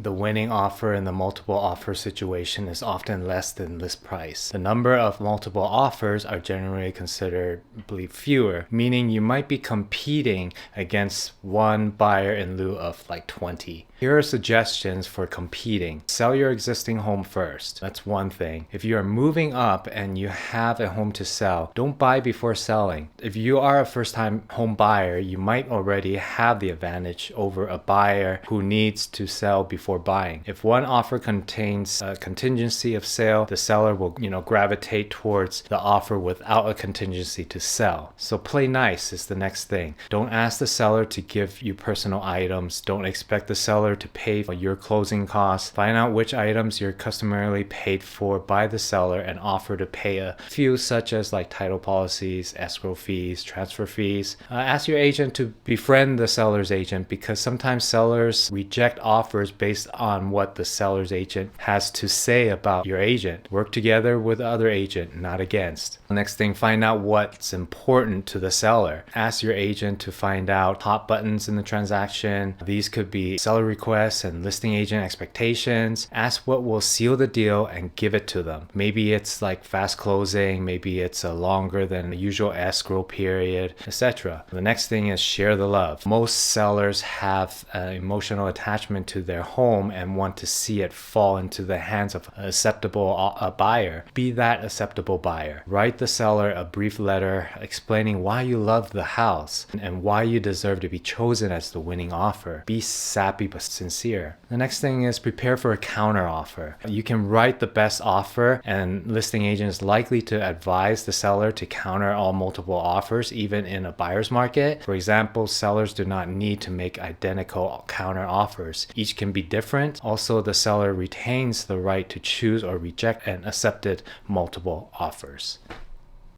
the winning offer in the multiple offer situation is often less than list price. The number of multiple offers are generally considered, I believe, fewer, meaning you might be competing against one buyer in lieu of like 20. Here are suggestions for competing. Sell your existing home first. That's one thing. If you are moving up and you have a home to sell, don't buy before selling. If you are a first-time home buyer, you might already have the advantage over a buyer who needs to sell before buying. If one offer contains a contingency of sale, the seller will, gravitate towards the offer without a contingency to sell. So play nice is the next thing. Don't ask the seller to give you personal items. Don't expect the seller to pay for your closing costs. Find out which items you're customarily paid for by the seller and offer to pay a few, such as like title policies, escrow fees, transfer fees. Ask your agent to befriend the seller's agent, because sometimes sellers reject offers based on what the seller's agent has to say about your agent. Work together with the other agent, not against. Next thing, find out what's important to the seller. Ask your agent to find out hot buttons in the transaction. These could be seller requests and listing agent expectations. Ask what will seal the deal and give it to them. Maybe it's like fast closing, maybe it's a longer than the usual escrow period, etc. The next thing is share the love. Most sellers have an emotional attachment to their home and want to see it fall into the hands of an acceptable buyer. Be that acceptable buyer. Write the seller a brief letter explaining why you love the house and why you deserve to be chosen as the winning offer. Be sappy but sincere. The next thing is prepare for a counter offer. You can write the best offer, and listing agent is likely to advise the seller to counter all multiple offers even in a buyer's market. For example, sellers do not need to make identical counter offers. Each can be different. Also, the seller retains the right to choose or reject an accepted multiple offers.